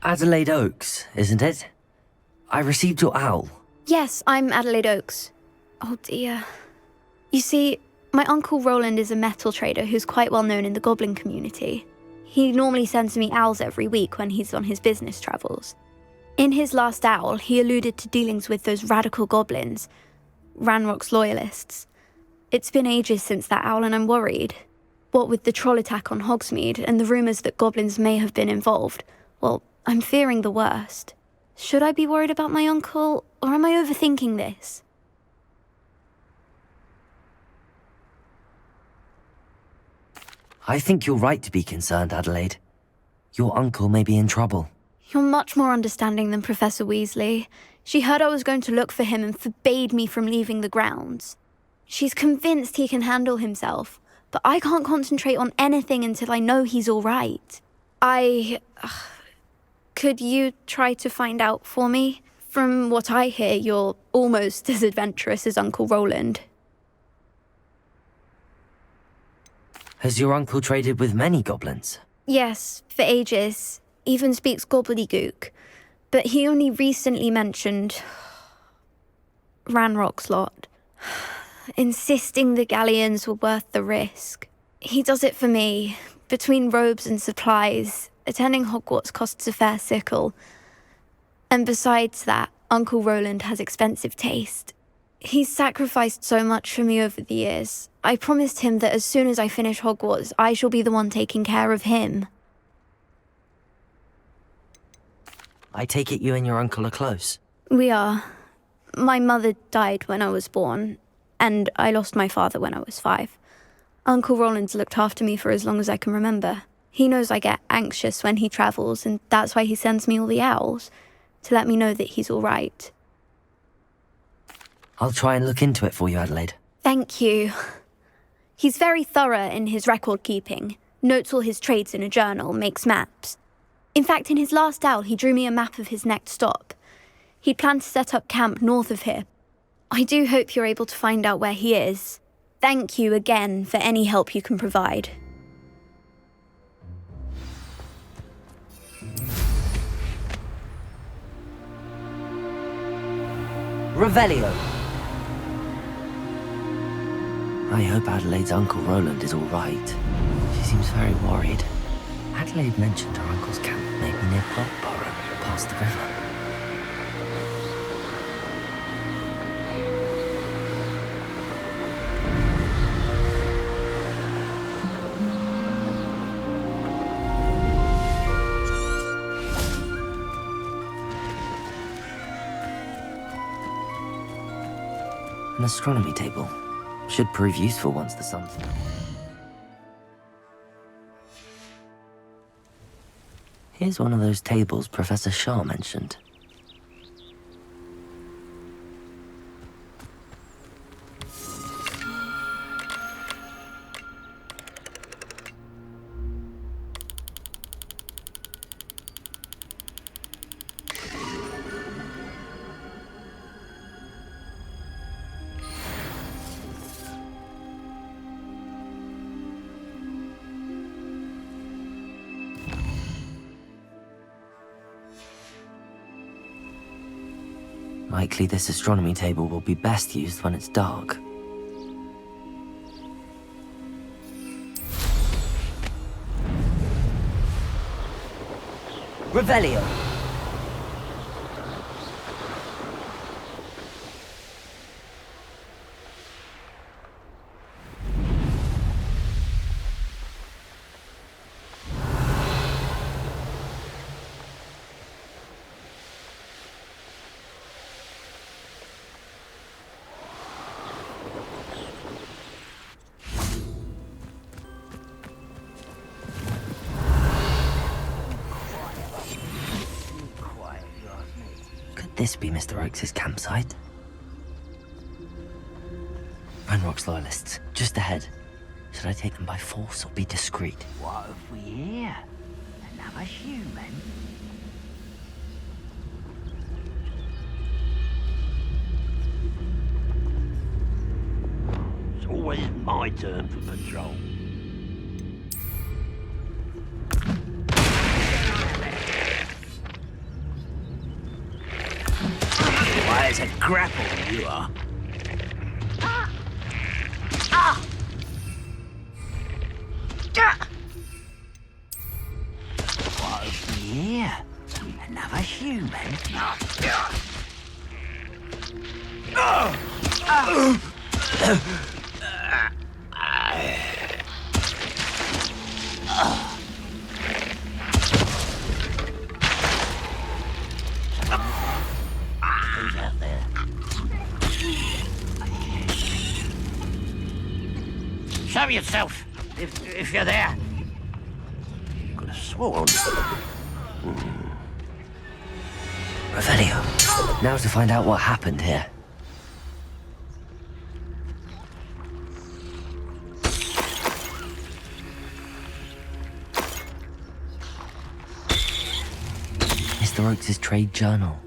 Adelaide Oaks, isn't it? I received your owl. Yes, I'm Adelaide Oaks. Oh dear. You see, my uncle Rowland is a metal trader who's quite well known in the goblin community. He normally sends me owls every week when he's on his business travels. In his last owl, he alluded to dealings with those radical goblins, Ranrock's loyalists. It's been ages since that owl and I'm worried. What with the troll attack on Hogsmeade and the rumours that goblins may have been involved, well, I'm fearing the worst. Should I be worried about my uncle, or am I overthinking this? I think you're right to be concerned, Adelaide. Your uncle may be in trouble. You're much more understanding than Professor Weasley. She heard I was going to look for him and forbade me from leaving the grounds. She's convinced he can handle himself, but I can't concentrate on anything until I know he's all right. Could you try to find out for me? From what I hear, you're almost as adventurous as Uncle Rowland. Has your uncle traded with many goblins? Yes, for ages. Even speaks gobbledygook. But he only recently mentioned Ranrock's lot, insisting the galleons were worth the risk. He does it for me. Between robes and supplies, attending Hogwarts costs a fair sickle. And besides that, Uncle Rowland has expensive taste. He's sacrificed so much for me over the years. I promised him that as soon as I finish Hogwarts, I shall be the one taking care of him. I take it you and your uncle are close? We are. My mother died when I was born, and I lost my father when I was 5. Uncle Rowland's looked after me for as long as I can remember. He knows I get anxious when he travels, and that's why he sends me all the owls, to let me know that he's all right. I'll try and look into it for you, Adelaide. Thank you. He's very thorough in his record keeping, notes all his trades in a journal, makes maps. In fact, in his last owl, he drew me a map of his next stop. He'd planned to set up camp north of here. I do hope you're able to find out where he is. Thank you again for any help you can provide. Revelio! I hope Adelaide's Uncle Rowland is all right. She seems very worried. Adelaide mentioned her uncle's camp may be near Blockborough, past the river. An astronomy table. Should prove useful once the sun's down. Here's one of those tables Professor Shah mentioned. Likely this astronomy table will be best used when it's dark. Revelio! This be Mr. Oakes' campsite? Ranrock's loyalists, just ahead. Should I take them by force or be discreet? What have we here? Another human? It's always my turn for patrol. grapple, you are. What have we here? Another human? Who's out there? Show yourself, if you're there. Could have sworn. Revelio. Now to find out what happened here. Mr. Oakes' trade journal.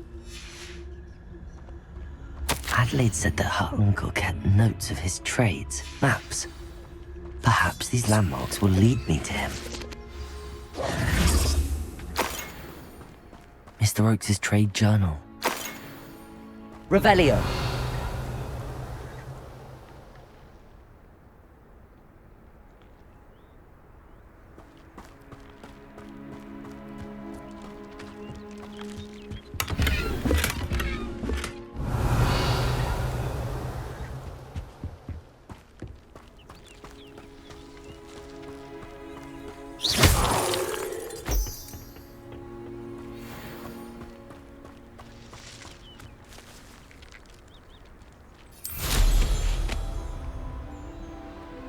Adelaide said that her uncle kept notes of his trades, maps. Perhaps these landmarks will lead me to him. Mr. Oakes' trade journal. Revelio.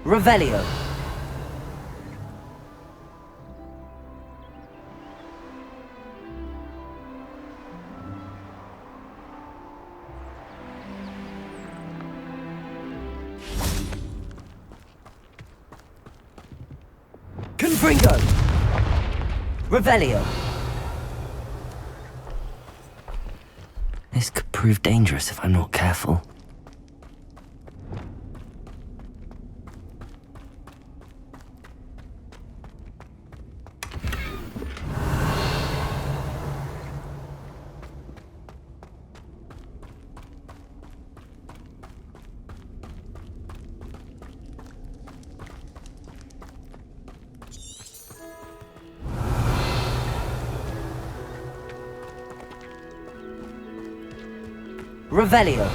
Revelio. Confringo. Revelio. This could prove dangerous if I'm not careful. Revelio.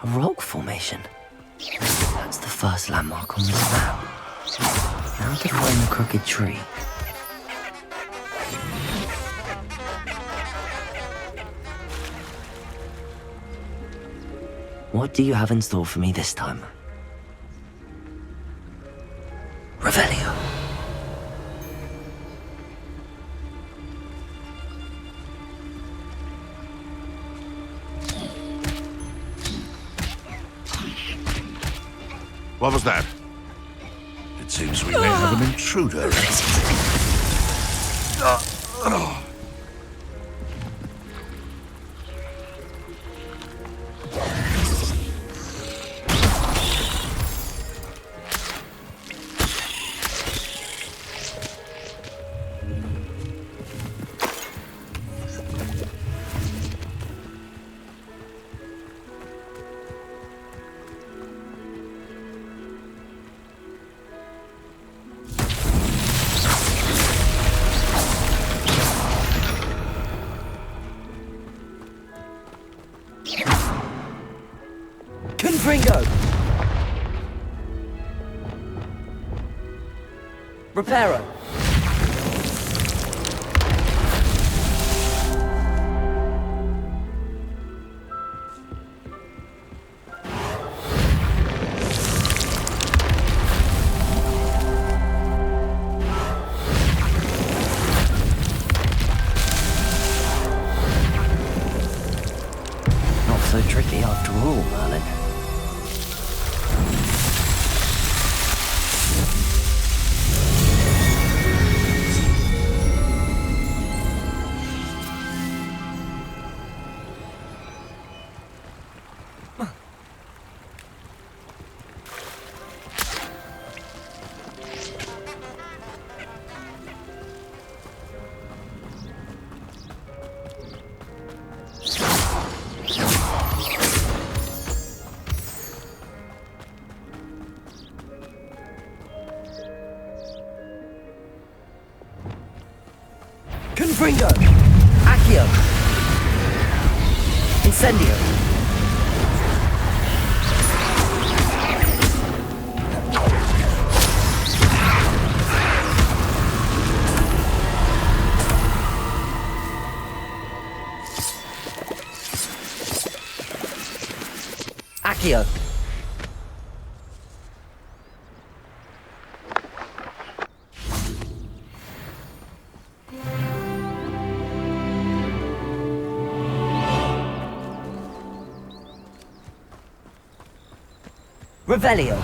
A rock formation. That's the first landmark on this map. Now to find the crooked tree. What do you have in store for me this time? Revelio. What was that? It seems we may have an intruder. Confringo. Reparo. Confringo! Accio! Incendio! Accio! Revelio!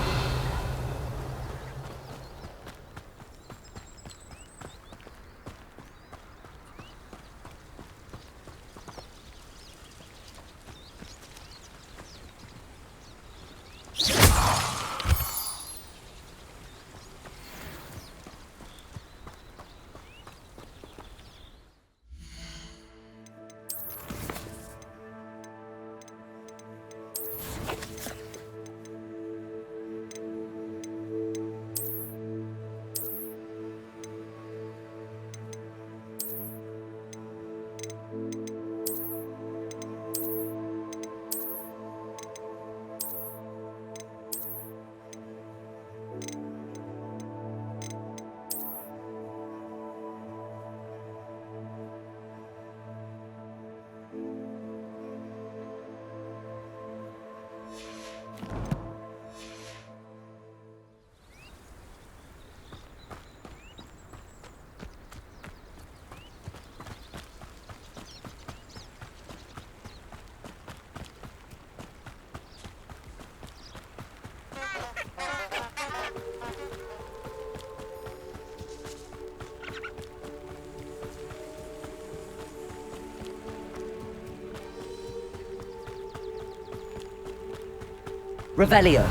Revelio!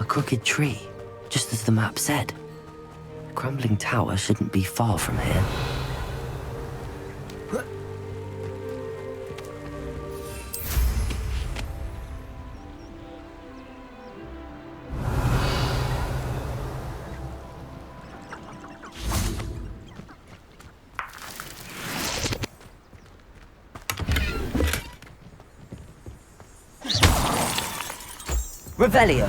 A crooked tree, just as the map said. The crumbling tower shouldn't be far from here. Revelio!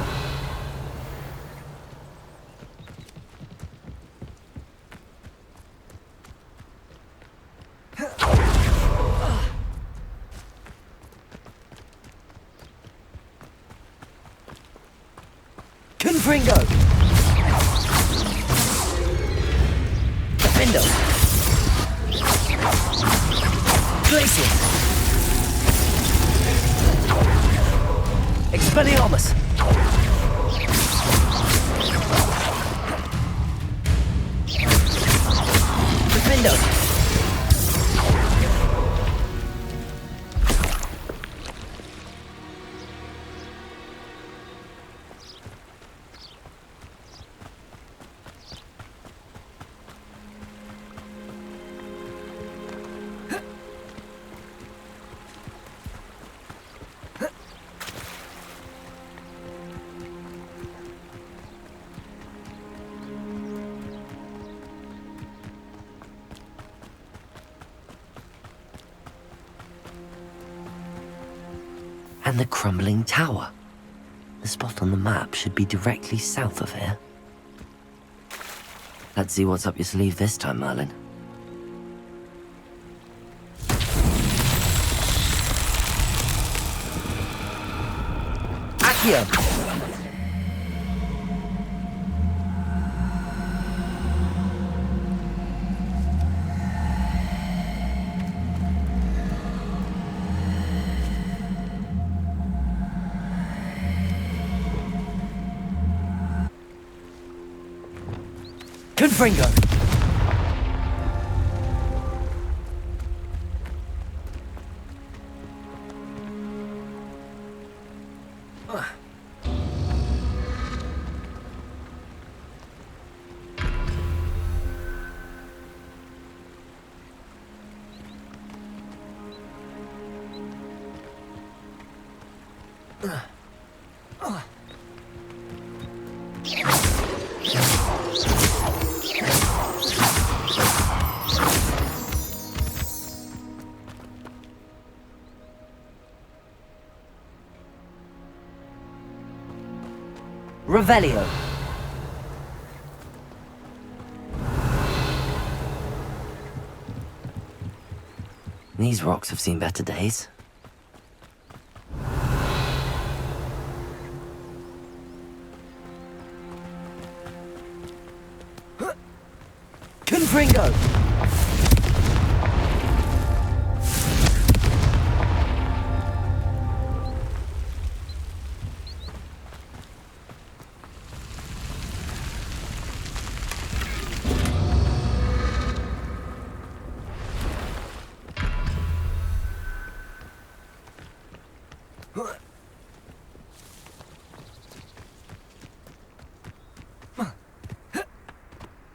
Confringo! Defendo! Glacius! Expelliarmus! Defendo! And the crumbling tower. The spot on the map should be directly south of here. Let's see what's up your sleeve this time, Merlin. Accio! Confringo! Revelio. These rocks have seen better days. Confringo!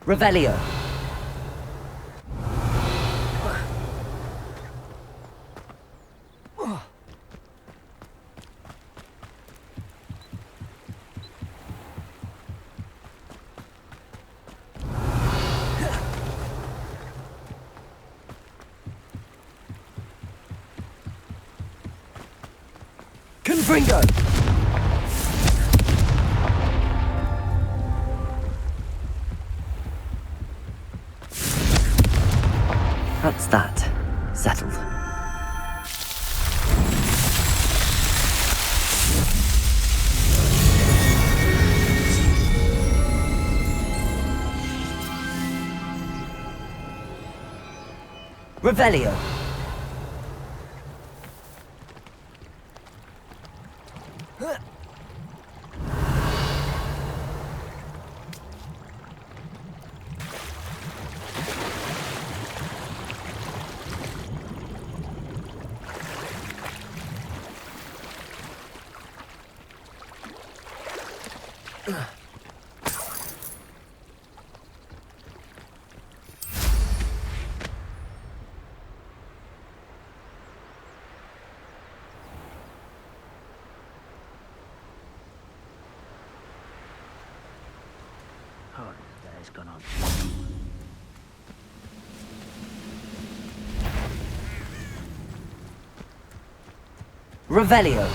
Revelio. Confringo. That's that. Settled. Revelio. Oh, there's gone on. Revelio.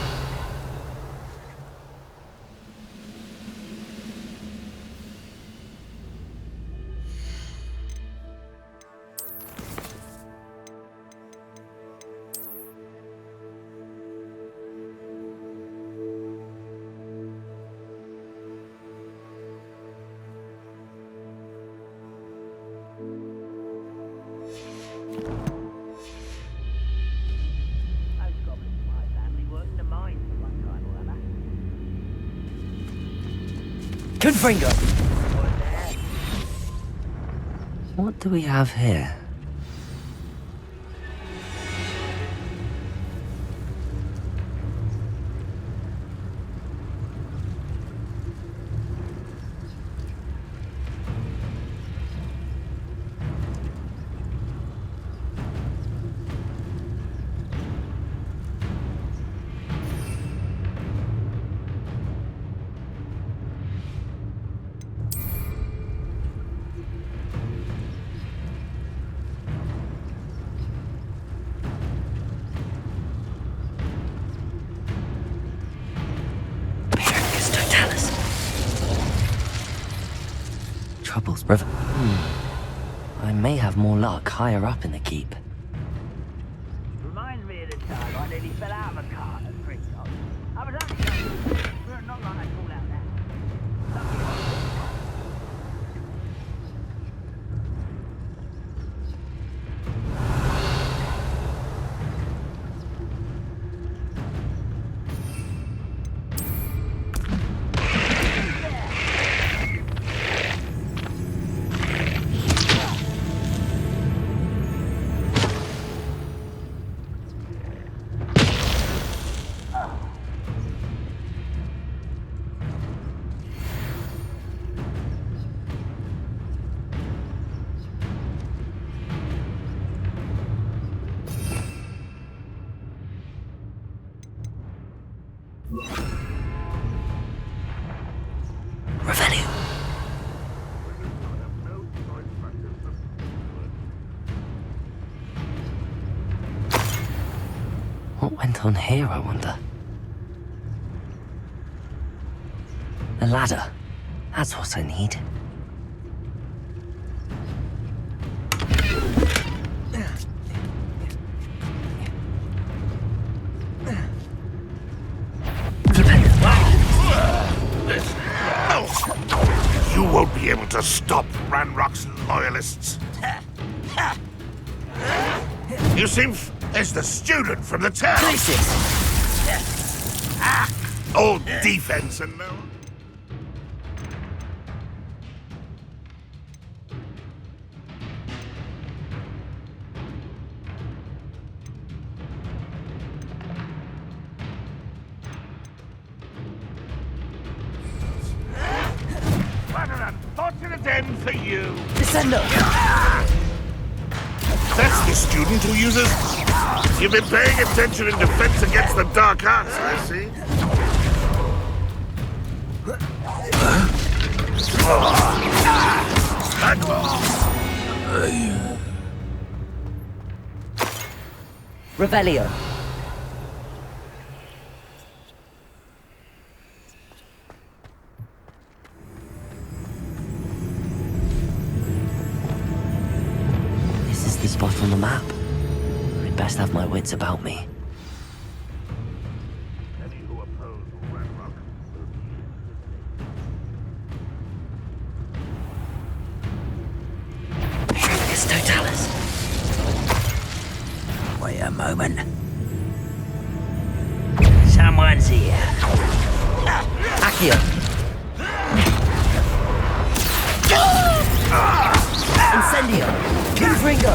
Confringo. What do we have here? Troubles, River. I may have more luck higher up in the keep. Reminds me of the time I nearly fell out of a cart at Free Top. I was only young. We're not like I fall out now. Lucky I was. What went on here, I wonder? A ladder. That's what I need. You won't be able to stop Ranrock's loyalists. You seem... There's the student from the town. All defense and no... What an unfortunate end for you. Descendo! That's the student who uses... You've been paying attention in defense against the dark arts, I see. Revelio. This is the spot on the map. I'd best have my wits about me. Any who oppose Ranrock It's Totalis. Wait a moment. Someone's here. Accio. Incendio. Confringo.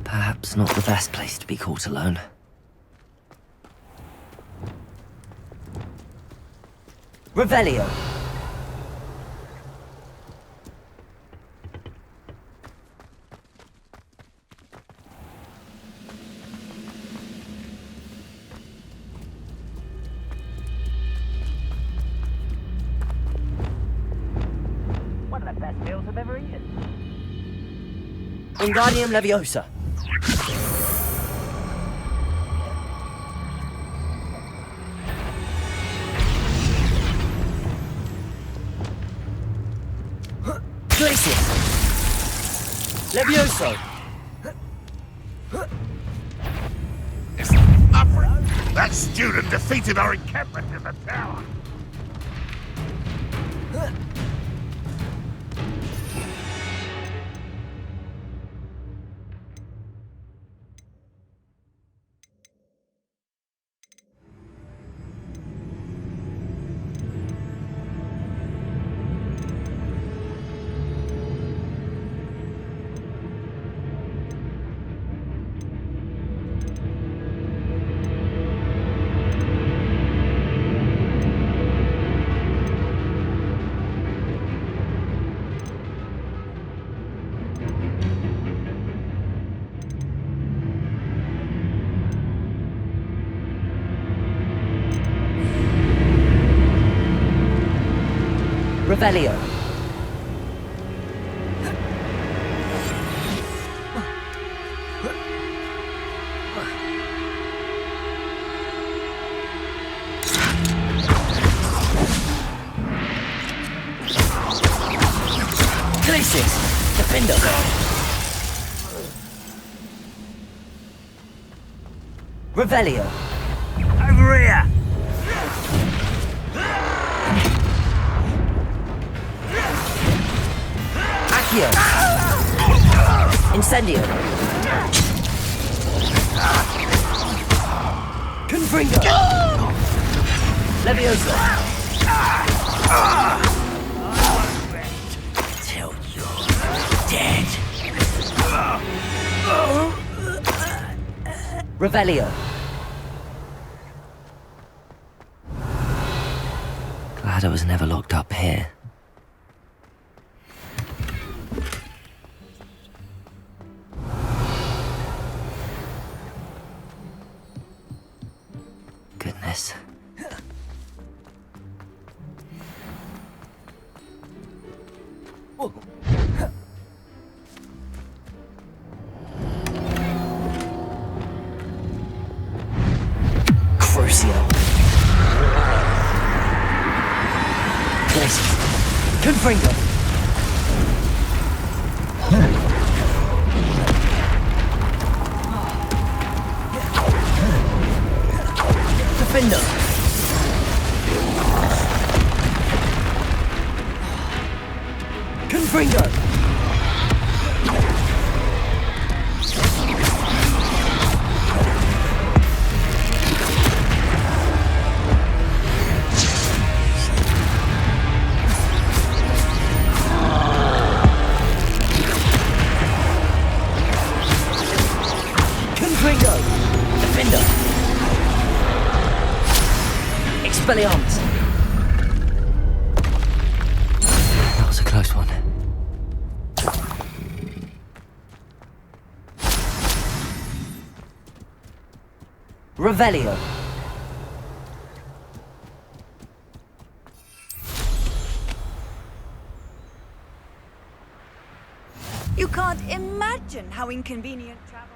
Perhaps not the best place to be caught alone. Revelio. One of the best meals I've ever eaten. Wingardium Leviosa. Glacius. Levioso. That student defeated our encampment in the tower. Revelio. Glacius. Defender. Revelio. Over here! Accio. Incendio. Confringo. Leviosa. Till you're dead. Revelio. Glad I was never locked up here. Goodness. places. Confringo. Defender. Confringo. Confringo. Defender. Expelliarmus. That was a close one. Revelio. You can't imagine how inconvenient travel was.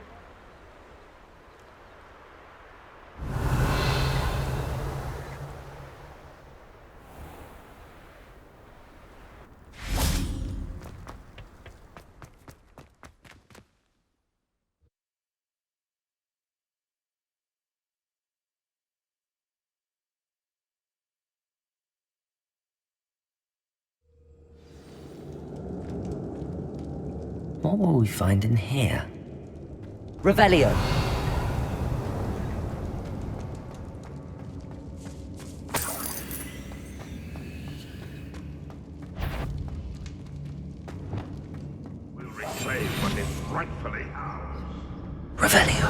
What will we find in here? Revelio. We'll reclaim what is rightfully ours. Revelio.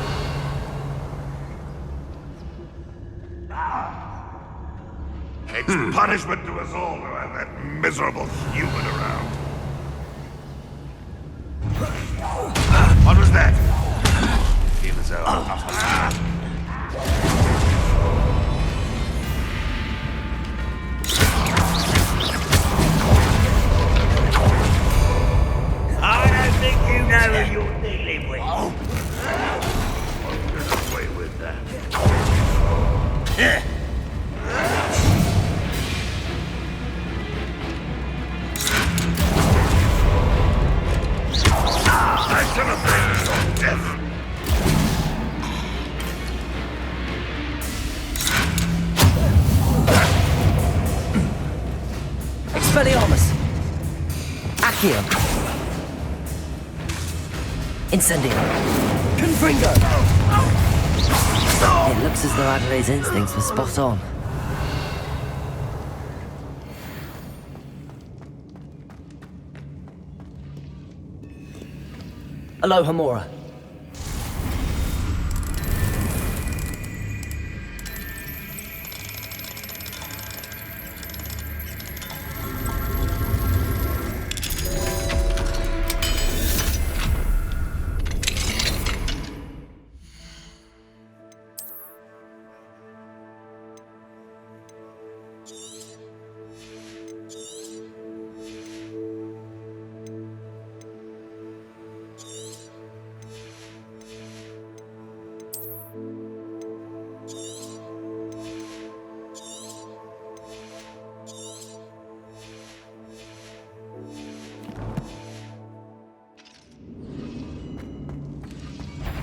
It's punishment to us all to have that miserable human around. What was that? Feel as though... I don't think you know who you're dealing with. Get away with that. I should have been so deaf. Expelliarmus. Accio. Incendio. Confringo. It looks as though Adelaide's instincts were spot on. Aloha Mora.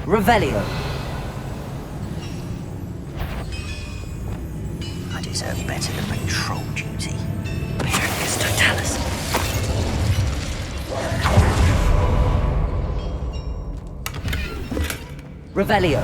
Revelio. I deserve better than patrol duty. Pericus Totalis. Revelio.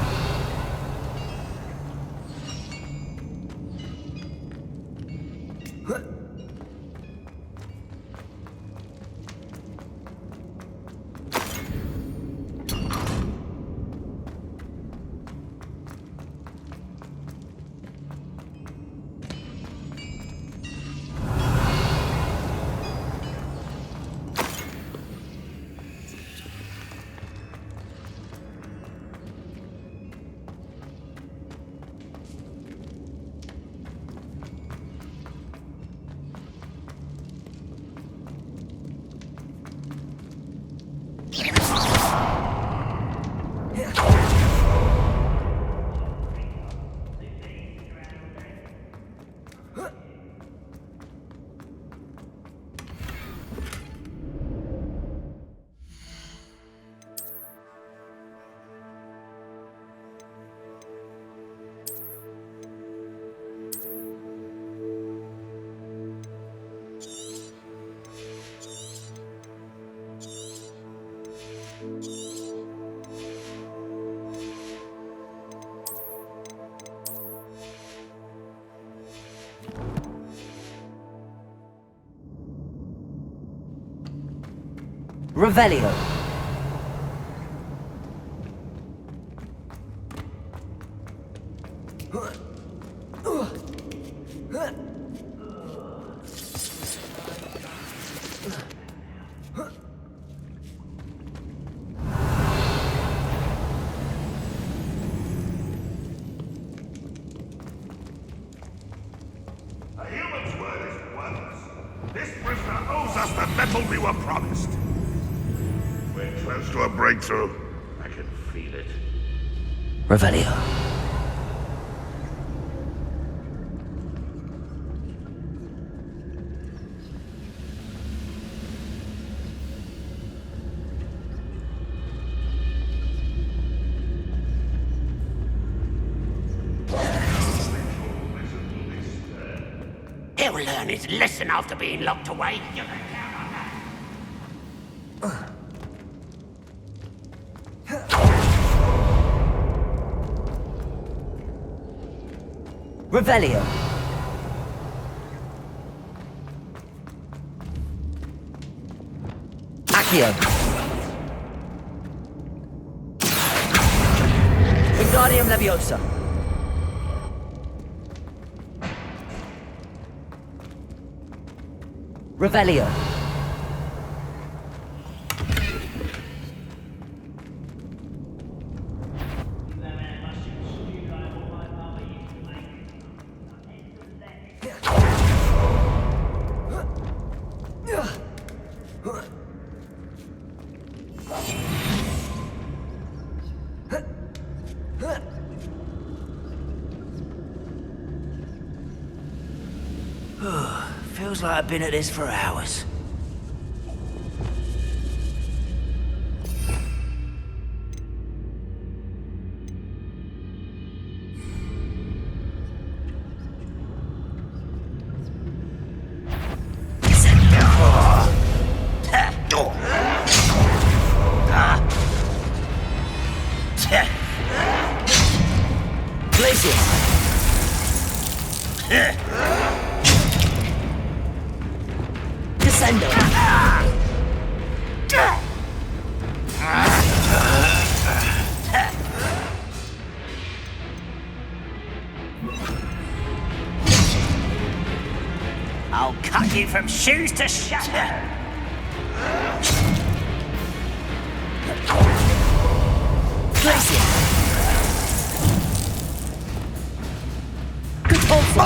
Revelio. A human's word is worthless. This prisoner owes us the metal we were promised. We're close to a breakthrough. I can feel it. Revelio. He'll learn his lesson after being locked away. You can count on that. Revelio. Accio. Wingardium Leviosa. Revelio. Feels like I've been at this for hours. Descendo. I'll cut you from shoes to shatter. Glacier. Compulsion.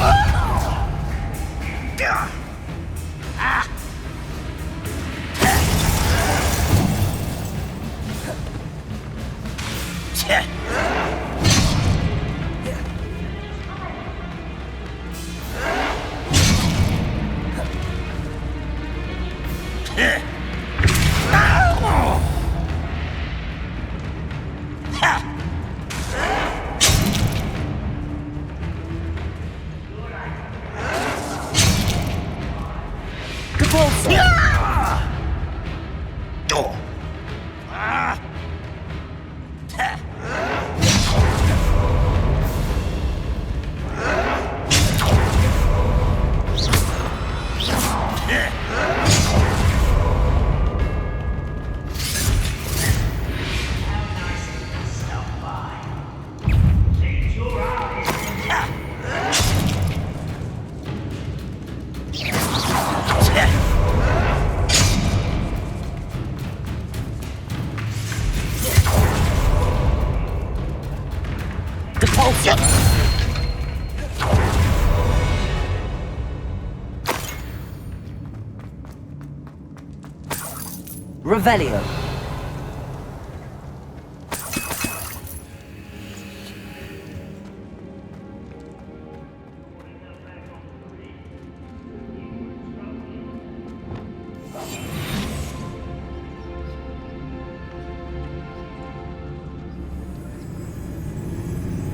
Revelio.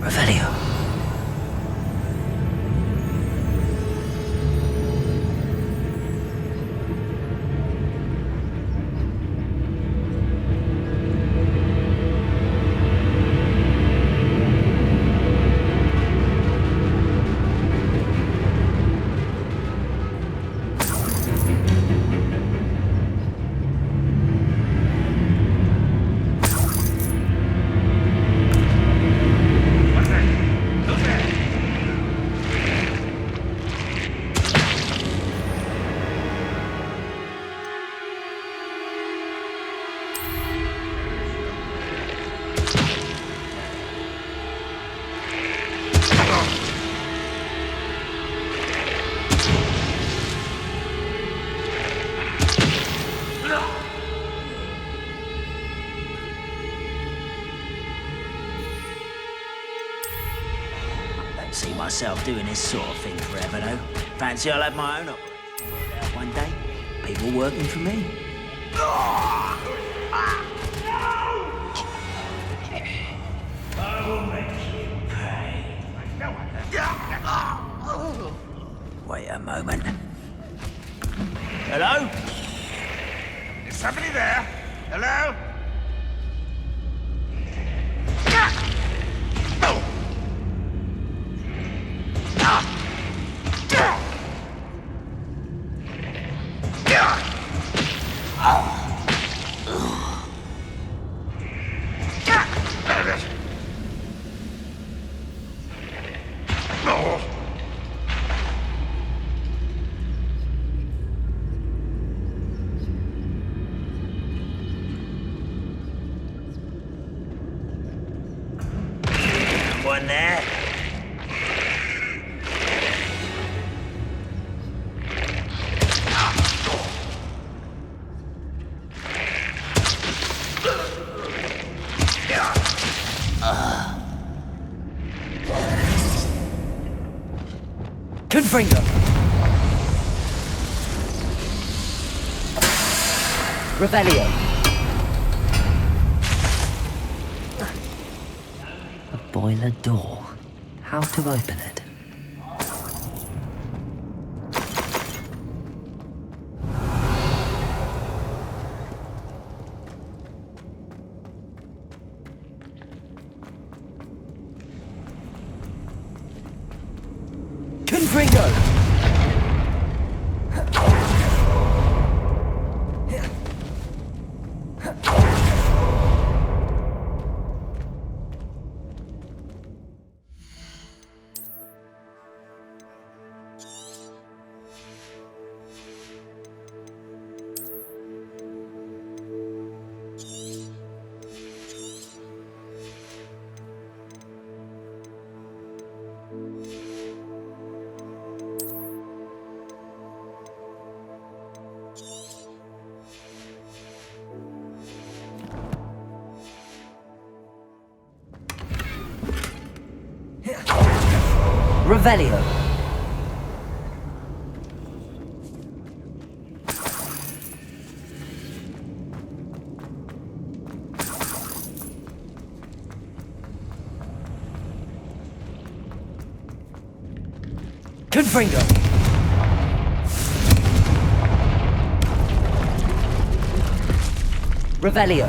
Revelio. myself doing this sort of thing forever, though. Fancy I'll have my own operation one day. People working for me. I will make you pay. Wait a moment. Hello? Is somebody there? Hello? One there. Confringo! Revelio! A boiler door. How to open it? Confringo! Revelio. Confringo. Revelio.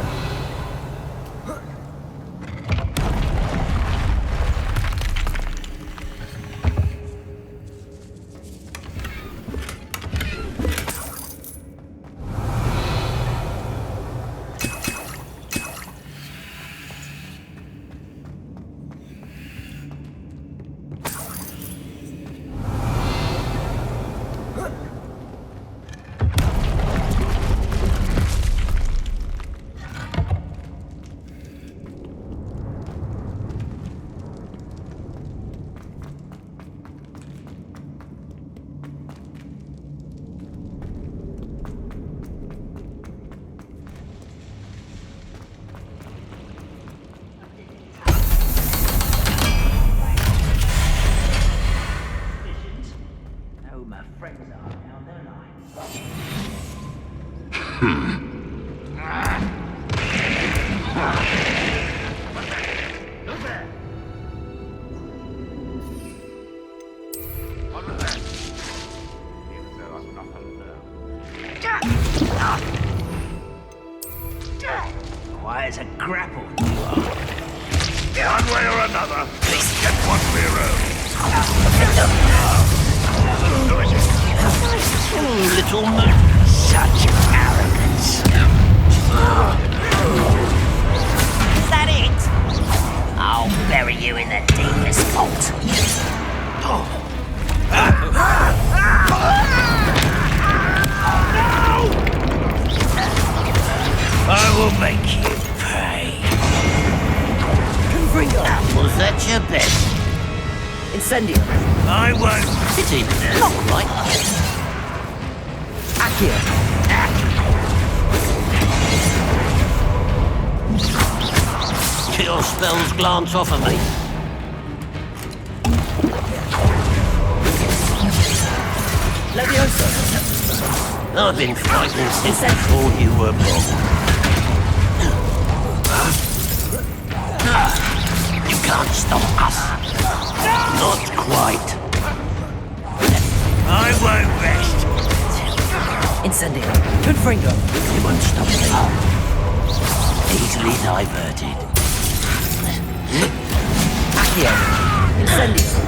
Why, it's a grapple. One way or another, get what we're owed. Little such arrogance. Is that it? I'll bury you in the deepest vault. I will make you pay. Confringo. Was that your bet? Incendio. I won't. It's even not right. Accio. Your spells glance off of me. Levioso! I've been fighting since before you were born. You can't stop us. Not quite. I won't rest. Incendio! Confringo! You won't stop me. Easily diverted. Accio! Incendio!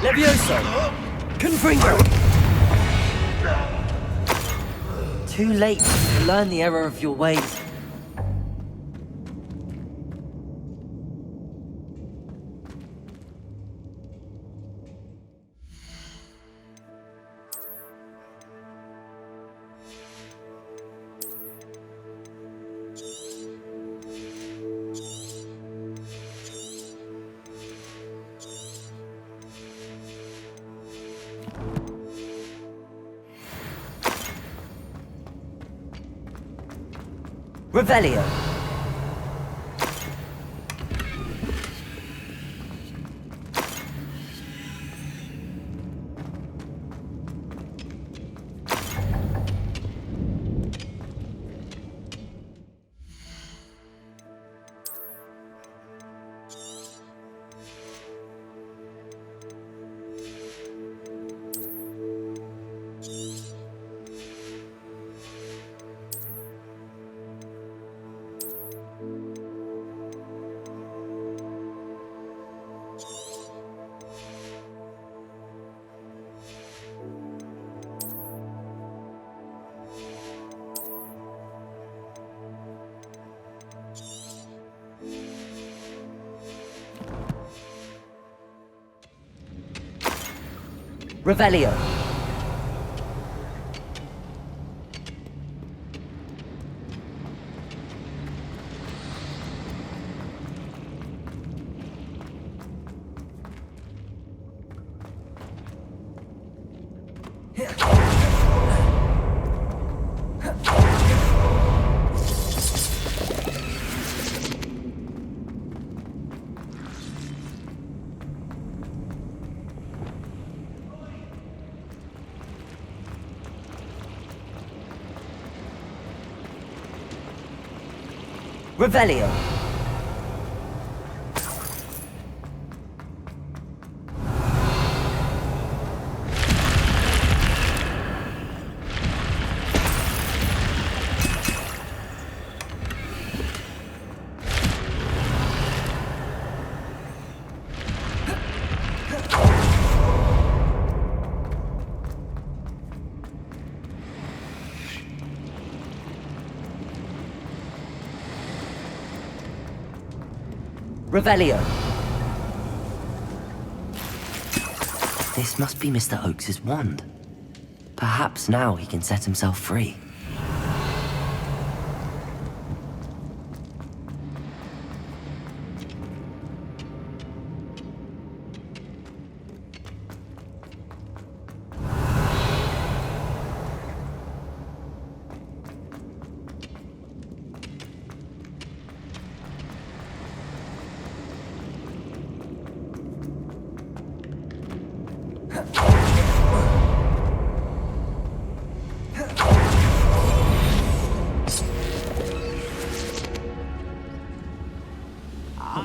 Levioso! Confringo! Too late to learn the error of your ways. Revelio. Revelio. Revelio. Revelio. This must be Mr. Oakes's wand. Perhaps now he can set himself free.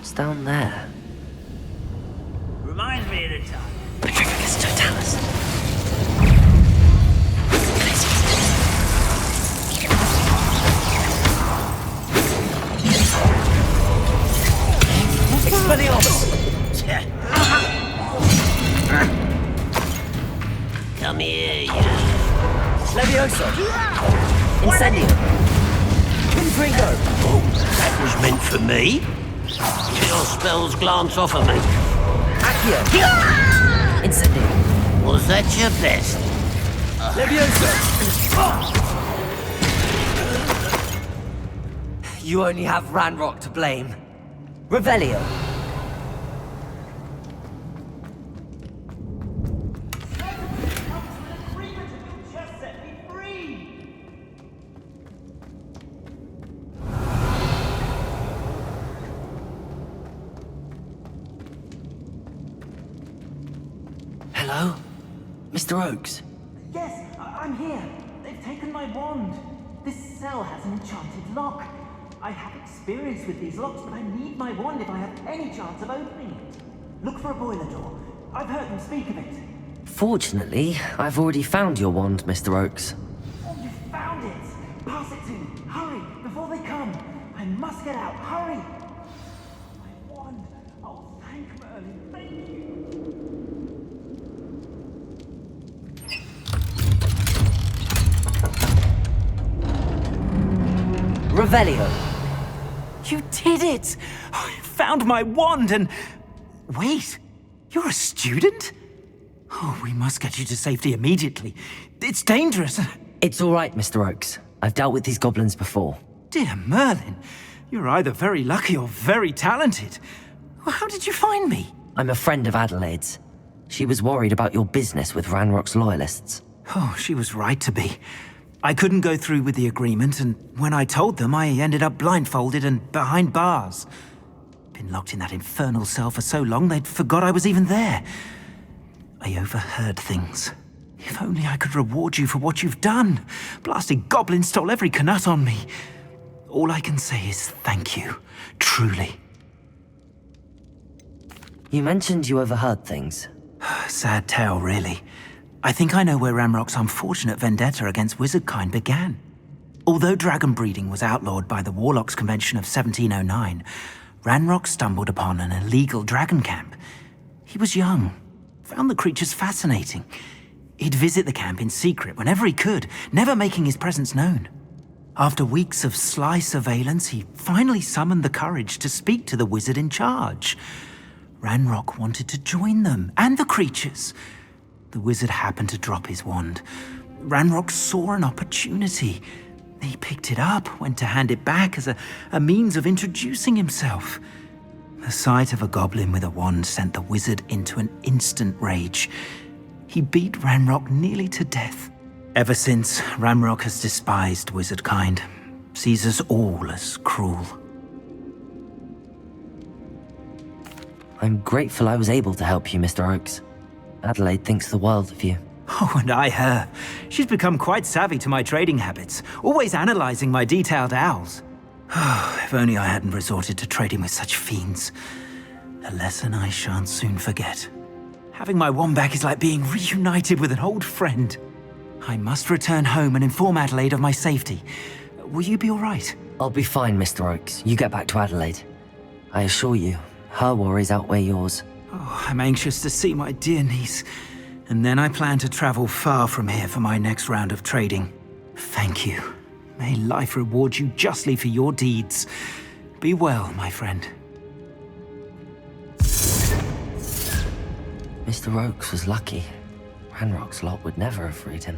What's down there? Reminds me of the time. Petrificus totalis. Expelliarmus! Come here, you. Levioso! Incendio! Confringo! That was meant for me. Your spells glance off of me. Accio! Incendio! Was that your best? Levioso! You only have Ranrock to blame. Revelio! Hello? Mr. Oakes? Yes, I'm here. They've taken my wand. This cell has an enchanted lock. I have experience with these locks, but I need my wand if I have any chance of opening it. Look for a boiler door. I've heard them speak of it. Fortunately, I've already found your wand, Mr. Oakes. Oh, you found it! Pass it to me. Hurry, before they come. I must get out. Hurry! My wand. Oh, thank Merlin. Thank you. Revelio. You did it! I found my wand and... Wait, you're a student? Oh, we must get you to safety immediately. It's dangerous. It's all right, Mr. Oakes. I've dealt with these goblins before. Dear Merlin, you're either very lucky or very talented. Well, how did you find me? I'm a friend of Adelaide's. She was worried about your business with Ranrock's loyalists. Oh, she was right to be. I couldn't go through with the agreement, and when I told them, I ended up blindfolded and behind bars. Been locked in that infernal cell for so long, they'd forgot I was even there. I overheard things. If only I could reward you for what you've done. Blasted goblin stole every canut on me. All I can say is thank you, truly. You mentioned you overheard things. Sad tale, really. I think I know where Ranrock's unfortunate vendetta against wizardkind began. Although dragon breeding was outlawed by the Warlocks Convention of 1709, Ranrock stumbled upon an illegal dragon camp. He was young, found the creatures fascinating. He'd visit the camp in secret whenever he could, never making his presence known. After weeks of sly surveillance, he finally summoned the courage to speak to the wizard in charge. Ranrock wanted to join them, and the creatures. The wizard happened to drop his wand. Ranrock saw an opportunity. He picked it up, went to hand it back as a means of introducing himself. The sight of a goblin with a wand sent the wizard into an instant rage. He beat Ranrock nearly to death. Ever since, Ranrock has despised wizardkind, sees us all as cruel. I'm grateful I was able to help you, Mr. Oakes. Adelaide thinks the world of you. Oh, and I her. She's become quite savvy to my trading habits, always analyzing my detailed owls. If only I hadn't resorted to trading with such fiends. A lesson I shan't soon forget. Having my wand back is like being reunited with an old friend. I must return home and inform Adelaide of my safety. Will you be all right? I'll be fine, Mr. Oakes. You get back to Adelaide. I assure you, her worries outweigh yours. Oh, I'm anxious to see my dear niece. And then I plan to travel far from here for my next round of trading. Thank you. May life reward you justly for your deeds. Be well, my friend. Mr. Oakes was lucky. Ranrock's lot would never have freed him.